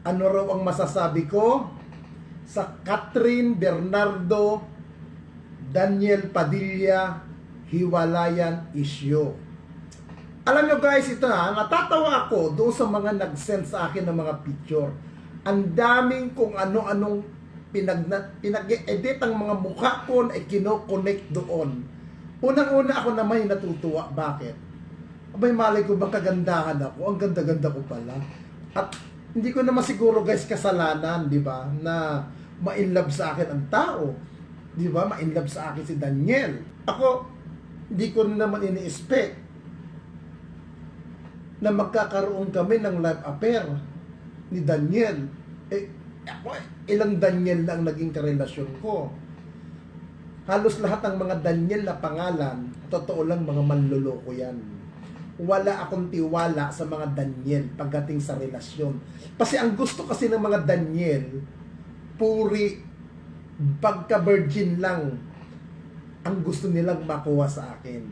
Ano raw ang masasabi ko sa Catherine Bernardo Daniel Padilla hiwalayan issue? Alam nyo guys, ito natatawa ako doon sa mga nag-send sa akin ng mga picture. Ang daming kung ano-anong pinag-edit ang mga mukha ko na kino-connect doon. Unang-una ako naman yung natutuwa. Bakit? Abay, malay ko bang kagandahan ako? Ang ganda-ganda ko pala. At hindi ko naman siguro guys kasalanan, di ba? Na ma-inlove sa akin ang tao. Di ba? Ma-inlove sa akin si Daniel. Ako, hindi ko naman ini-expect na magkakaroon kami ng love affair ni Daniel. Ako, ilang Daniel lang naging karelasyon ko. Halos lahat ng mga Daniel na pangalan, totoo lang mga manloloko yan. Wala akong tiwala sa mga Daniel pagdating sa relasyon. Kasi ang gusto kasi ng mga Daniel, puri, pagka-virgin lang ang gusto nilang makuha sa akin.